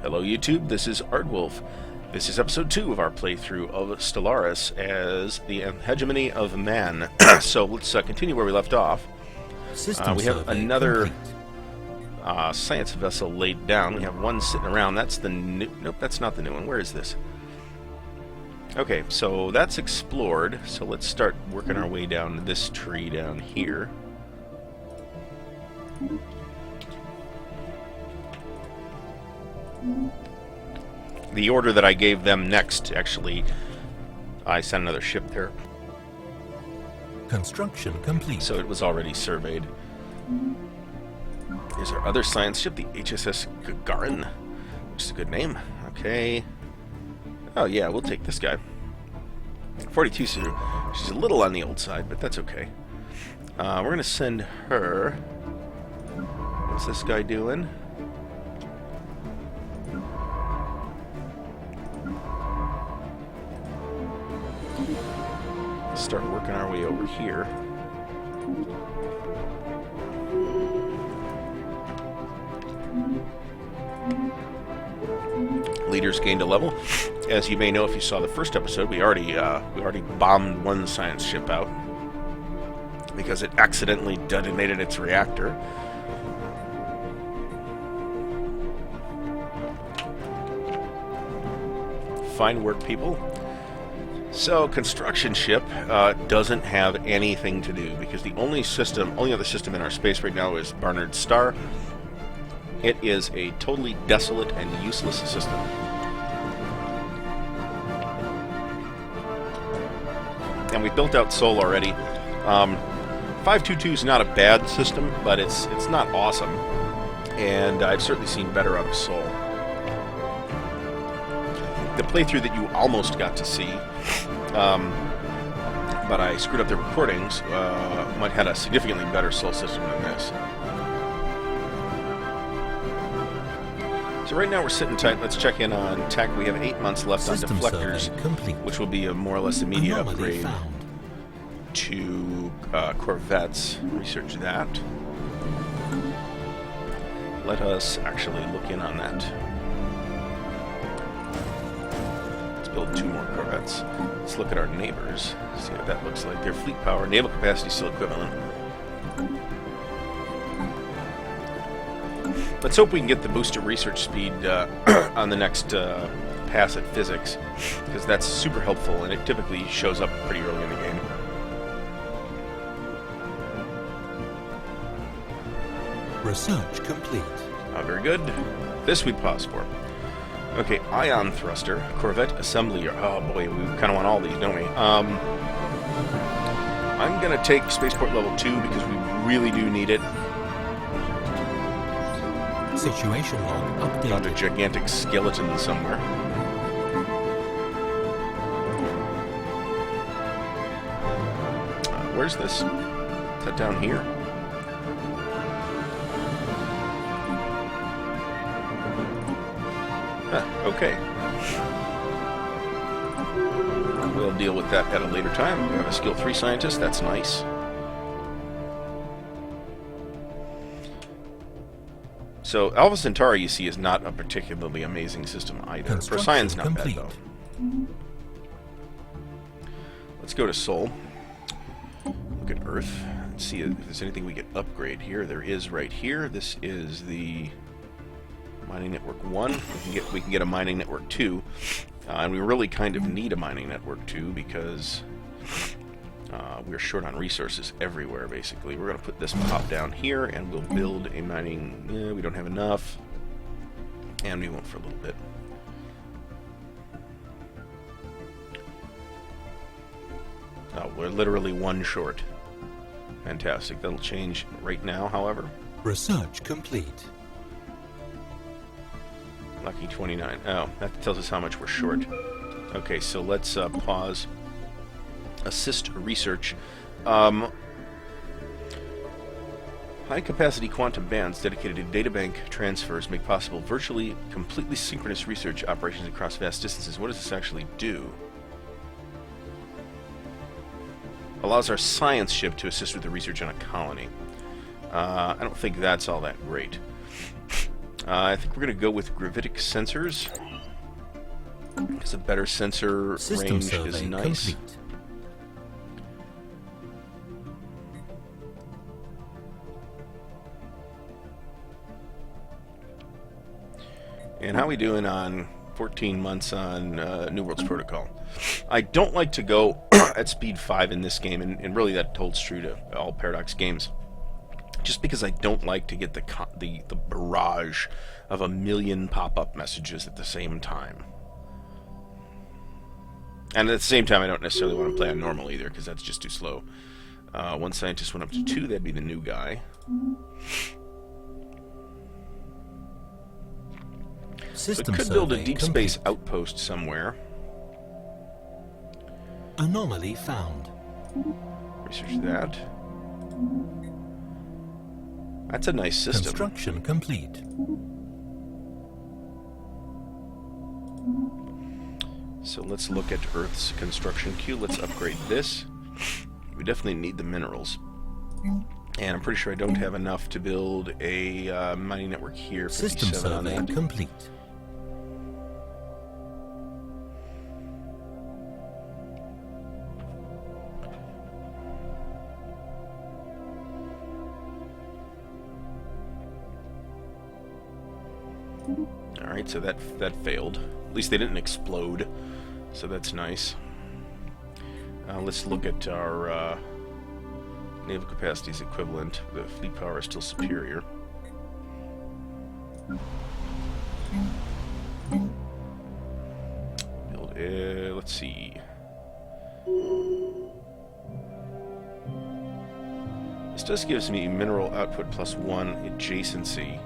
Hello YouTube, this is Ardwulf. This is episode 2 of our playthrough of Stellaris as the Hegemony of Man. So let's continue where we left off. We have another science vessel laid down. We have one sitting around. That's the new... Nope, that's not the new one. Where is this? Okay, so that's explored. So let's start working our way down this tree down here. The order that I gave them next, actually, I sent another ship there. Construction complete. So it was already surveyed. Here's our other science ship, the HSS Gagarin, which is a good name. Okay. Oh yeah, we'll take this guy. 42 seater. She's a little on the old side, but that's okay. We're going to send her. What's this guy doing? Start working our way over here. Leaders gained a level. As you may know if you saw the first episode, we already bombed one science ship out because it accidentally detonated its reactor. Fine work, people. So, construction ship doesn't have anything to do because the only other system in our space right now is Barnard's Star. It is a totally desolate and useless system. And we built out Sol already. 522 is not a bad system, but it's not awesome. And I've certainly seen better out of Sol. The playthrough that you almost got to see, but I screwed up the recordings, might have had a significantly better Sol system than this. So right now we're sitting tight. Let's check in on tech. We have 8 months left on deflectors, which will be a more or less immediate upgrade to corvettes. Research that. Let us actually look in on that. Build 2 more corvettes. Let's look at our neighbors, see what that looks like. Their fleet power, naval capacity still equivalent. Let's hope we can get the booster research speed on the next pass at physics, because that's super helpful and it typically shows up pretty early in the game. Research complete. Very good. This we pause for. Okay, ion thruster, corvette assembly. Oh boy, we kind of want all these, don't we? I'm gonna take spaceport level 2 because we really do need it. Situation log updated. Found a gigantic skeleton somewhere. Where's this? Is that down here? Okay. We'll deal with that at a later time. We have a skill 3 scientist. That's nice. So, Alpha Centauri, you see, is not a particularly amazing system either. Procion's not bad, though. Let's go to Sol. Look at Earth. Let's see if there's anything we can upgrade here. There is right here. This is the Mining Network 1. We can get a Mining Network 2. And we really kind of need a Mining Network 2 because we're short on resources everywhere, basically. We're going to put this pop down here, and we'll build a mining... we don't have enough. And we won't for a little bit. Oh, we're literally 1 short. Fantastic. That'll change right now, however. Research complete. Lucky 29. Oh, that tells us how much we're short. Okay, so let's pause. Assist research. High-capacity quantum bands dedicated to databank transfers make possible virtually completely synchronous research operations across vast distances. What does this actually do? Allows our science ship to assist with the research on a colony. I don't think that's all that great. I think we're going to go with gravitic sensors, because a better sensor System range survey is nice. complete. And how we doing on 14 months on New Worlds Protocol? I don't like to go at speed 5 in this game, and really that holds true to all Paradox games. Just because I don't like to get the barrage of a million pop-up messages at the same time. And at the same time, I don't necessarily want to play on normal either, because that's just too slow. One scientist went up to 2, that'd be the new guy. System So could build a survey deep complete. space outpost somewhere. Anomaly found. Research that. That's a nice system. Construction complete. So let's look at Earth's construction queue. Let's upgrade this. We definitely need the minerals. And I'm pretty sure I don't have enough to build a mining network here. System 57 on survey that. complete. Alright, so that failed. At least they didn't explode. So that's nice. Let's look at our naval capacities equivalent. The fleet power is still superior. Build let's see. This just gives me mineral output +1 adjacency.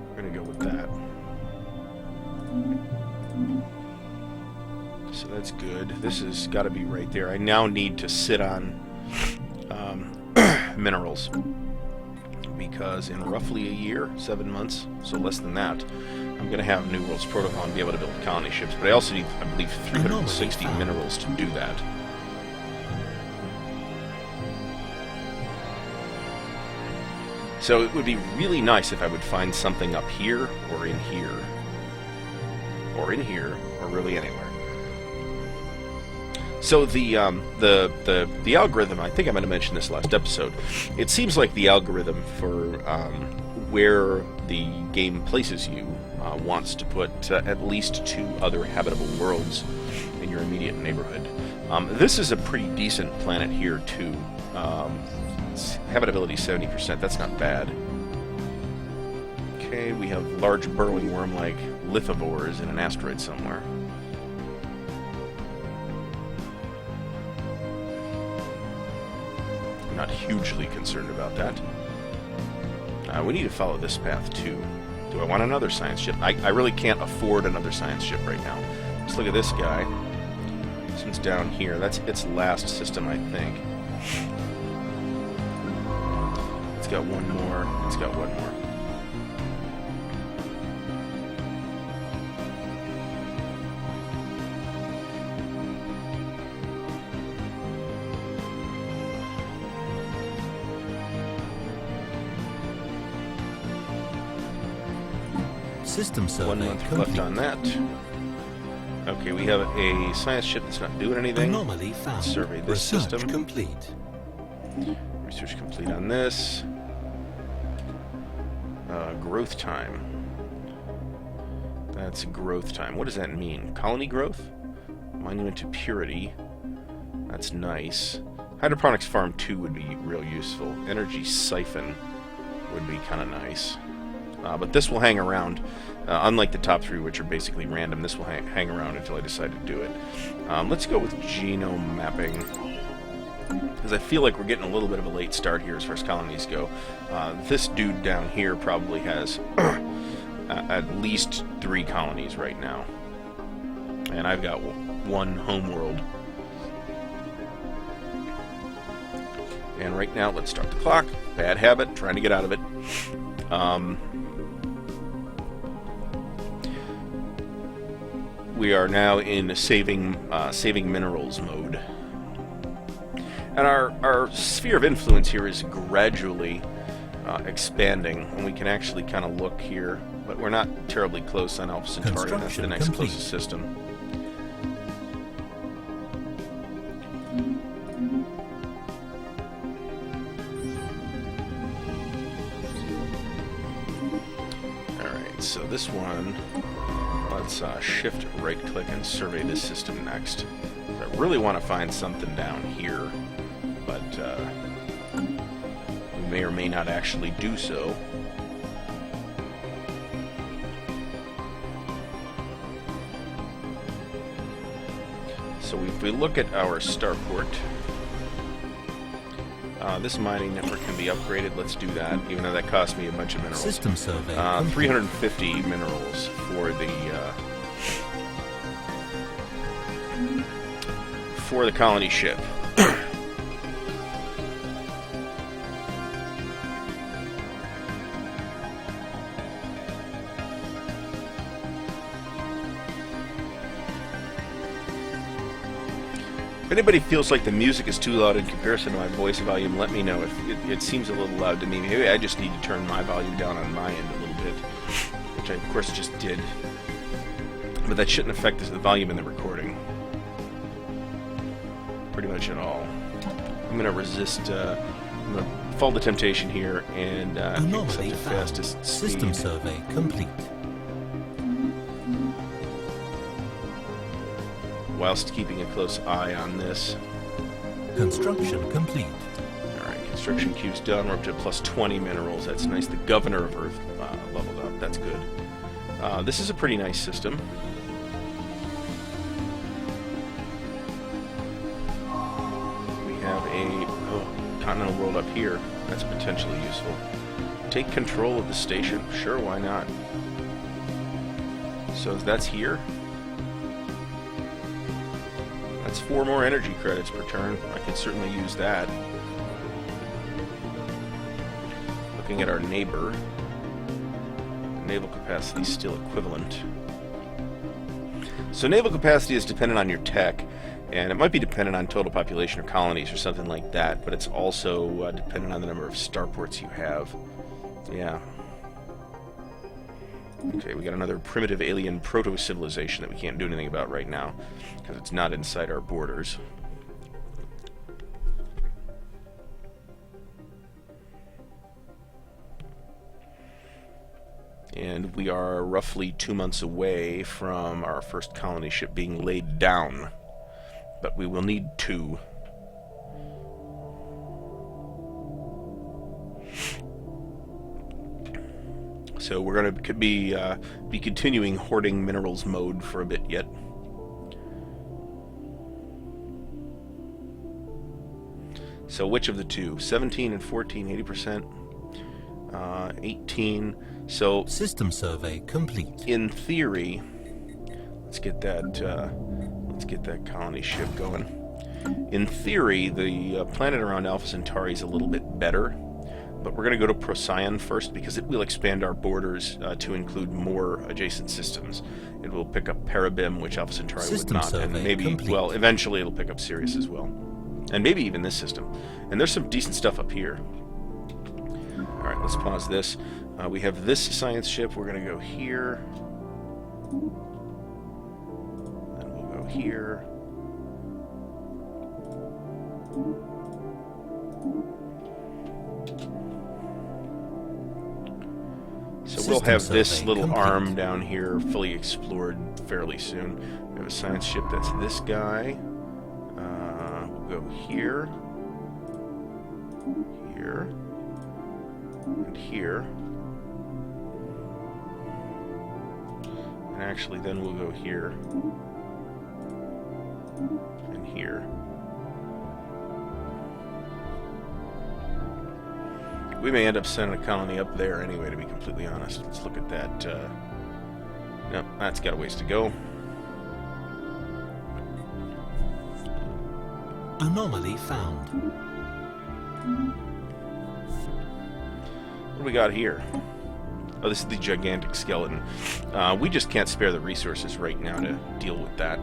We're gonna go with that. So that's good. This has got to be right there. I now need to sit on minerals, because in roughly a year, 7 months, so less than that, I'm going to have New Worlds Protocol and be able to build colony ships. But I also need, I believe, 360 minerals to do that. So it would be really nice if I would find something up here, or in here, or in here, or really anywhere. So the algorithm, I think I might have mentioned this last episode, it seems like the algorithm for where the game places you wants to put at least 2 other habitable worlds in your immediate neighborhood. This is a pretty decent planet here, too. Habitability 70%, that's not bad. Okay, we have large burrowing worm-like lithivores in an asteroid somewhere. Not hugely concerned about that. We need to follow this path too. Do I want another science ship? I really can't afford another science ship right now. Let's look at this guy. This one's down here. That's its last system, I think. It's got one more. It's got one more. System survey 1 month complete. left on that. Okay, we have a science ship that's not doing anything. Anomaly found. Let's survey this Research system. complete. Research complete on this. Growth time. That's growth time. What does that mean? Colony growth? Monument to purity. That's nice. Hydroponics farm 2 would be real useful. Energy siphon would be kind of nice. But this will hang around. Unlike the top 3, which are basically random, this will hang around until I decide to do it. Let's go with genome mapping, because I feel like we're getting a little bit of a late start here as far as colonies go. This dude down here probably has at least 3 colonies right now. And I've got 1 homeworld. And right now, let's start the clock. Bad habit, trying to get out of it. We are now in saving minerals mode. And our sphere of influence here is gradually expanding, and we can actually kind of look here, but we're not terribly close on Alpha Centauri. That's the next closest system. Alright, so this one, let's shift right click and survey this system next. I really want to find something down here, but we may or may not actually do so. So if we look at our starport, this mining network can be upgraded. Let's do that, even though that cost me a bunch of minerals. System survey. 350 minerals for the colony ship. If anybody feels like the music is too loud in comparison to my voice volume, let me know. If it seems a little loud to me. Maybe I just need to turn my volume down on my end a little bit, which I, of course, just did. But that shouldn't affect the volume in the recording. Pretty much at all. I'm going to resist, I'm going to fall to temptation here and set the fastest speed. System survey complete. Whilst keeping a close eye on this. Construction complete. Alright, construction queue's done. We're up to plus 20 minerals. That's nice. The governor of Earth leveled up. That's good. This is a pretty nice system. We have a continental world up here. That's potentially useful. Take control of the station. Sure, why not? So that's here. That's 4 more energy credits per turn. I can certainly use that. Looking at our neighbor, naval capacity is still equivalent. So naval capacity is dependent on your tech, and it might be dependent on total population or colonies or something like that, but it's also dependent on the number of starports you have. Yeah. Okay, we got another primitive alien proto-civilization that we can't do anything about right now, because it's not inside our borders. And we are roughly 2 months away from our first colony ship being laid down, but we will need 2. So we're going to be continuing hoarding minerals mode for a bit yet. So which of the two? 17 and 14, 80%. 18. So system survey complete. In theory, let's get that colony ship going. In theory, the planet around Alpha Centauri is a little bit better. But we're going to go to Procyon first because it will expand our borders to include more adjacent systems. It will pick up Parabim, which Alpha Centauri would not, and maybe, complete. Well, eventually it'll pick up Sirius as well. And maybe even this system. And there's some decent stuff up here. Alright, let's pause this. We have this science ship. We're going to go here. Then we'll go here. So we'll have this little arm down here fully explored fairly soon. We have a science ship that's this guy. We'll go here, here, and here. And actually then we'll go here, and here. We may end up sending a colony up there anyway, to be completely honest. Let's look at that. No, that's got a ways to go. Anomaly found. What do we got here? Oh, this is the gigantic skeleton. We just can't spare the resources right now to deal with that.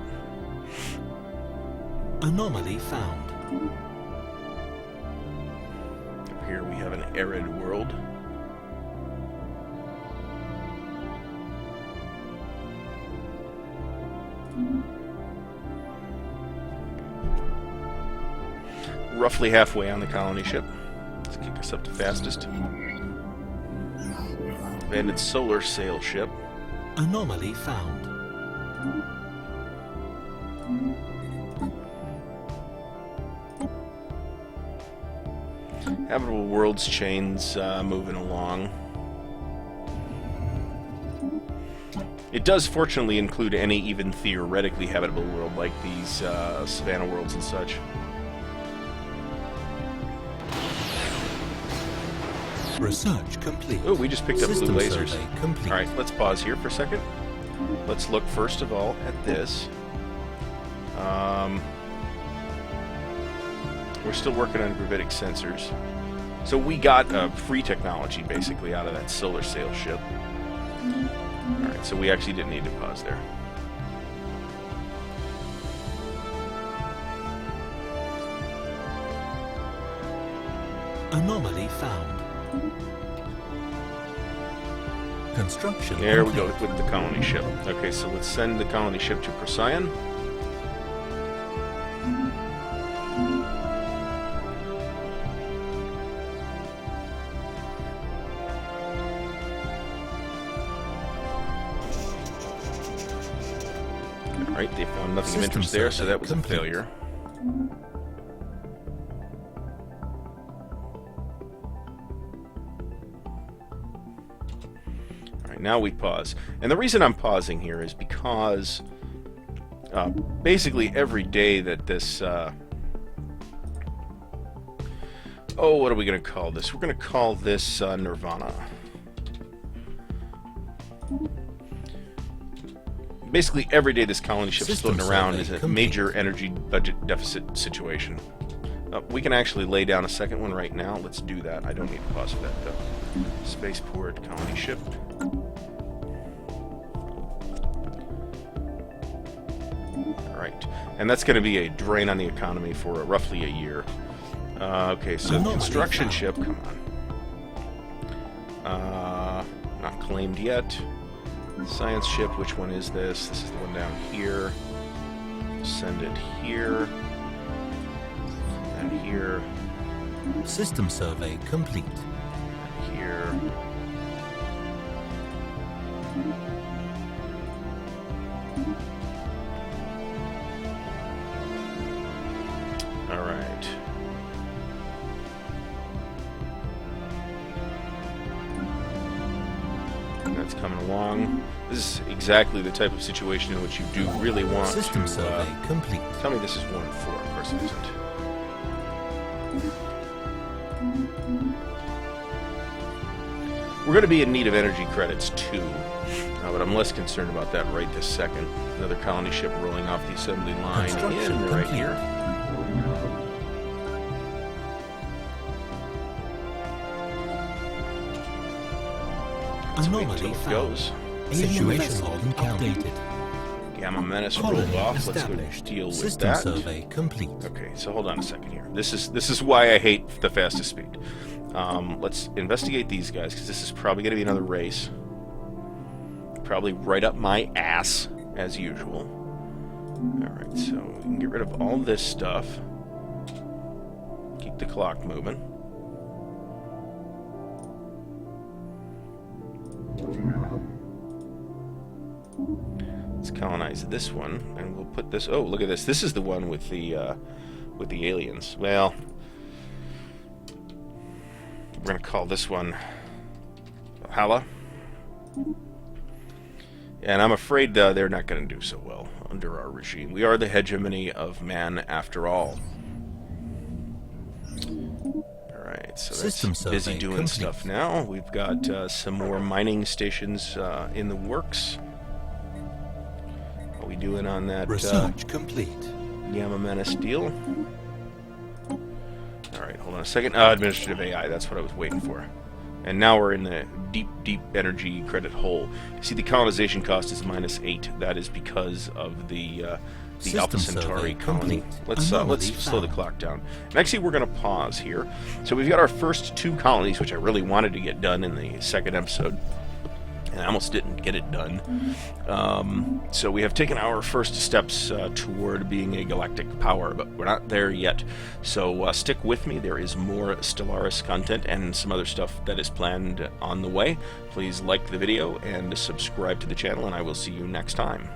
Anomaly found. Here we have an arid world. roughly halfway on the colony ship. Let's kick us up to fastest. Abandoned solar sail ship. Anomaly found. Habitable worlds chains moving along. It does fortunately include any even theoretically habitable world like these Savannah worlds and such. Research complete. Oh, we just picked up System blue lasers. survey complete. Alright, let's pause here for a second. Let's look first of all at this. We're still working on gravitic sensors. So we got free technology basically out of that solar sail ship. Alright, so we actually didn't need to pause there. Anomaly found. Construction There we complete. go with the colony ship. Okay, so let's send the colony ship to Procyon. Alright, they found nothing of interest there, so that was a failure. Alright, now we pause. And the reason I'm pausing here is because basically every day that this... oh, what are we going to call this? We're going to call this Nirvana. Basically, every day this colony ship's System floating around survey is a complete. major energy budget deficit situation. We can actually lay down a second one right now. Let's do that. I don't need to pause for that, though. Spaceport, colony ship. Alright. And that's going to be a drain on the economy for roughly a year. Okay, so Anomaly construction found. ship, come on. Not claimed yet. Science ship, which one is this? This is the one down here. Send it here. And here. System survey complete. And here. Alright. That's coming along. This is exactly the type of situation in which you do really want System to... survey complete. tell me this is 1 and 4. Of course it isn't. We're going to be in need of energy credits too, but I'm less concerned about that right this second. Another colony ship rolling off the assembly line Construction in right complete. here. Let's wait Anomaly until it found. goes. Situation log updated. Gamma Menace Colony rolled off. Let's go established. deal with System that. survey complete. Okay, so hold on a second here. This is why I hate the fastest speed. Let's investigate these guys, because this is probably going to be another race. Probably right up my ass, as usual. Alright, so we can get rid of all this stuff. Keep the clock moving. Let's colonize this one, and we'll put this... Oh, look at this. This is the one with the aliens. Well, we're going to call this one Hala. And I'm afraid they're not going to do so well under our regime. We are the hegemony of man after all. Alright, so System that's busy survey doing complete. stuff now. We've got some more mining stations in the works. How are we doing on that Research complete. Gamma Menace deal? Alright, hold on a second. Administrative AI, that's what I was waiting for. And now we're in the deep, deep energy credit hole. You see, the colonization cost is -8. That is because of the Alpha System Centauri survey colony. complete. Let's Anomaly slow the found. clock down. And actually, we're going to pause here. So we've got our first 2 colonies, which I really wanted to get done in the second episode. and I almost didn't get it done. So we have taken our first steps toward being a galactic power, but we're not there yet. So stick with me. There is more Stellaris content and some other stuff that is planned on the way. Please like the video and subscribe to the channel, and I will see you next time.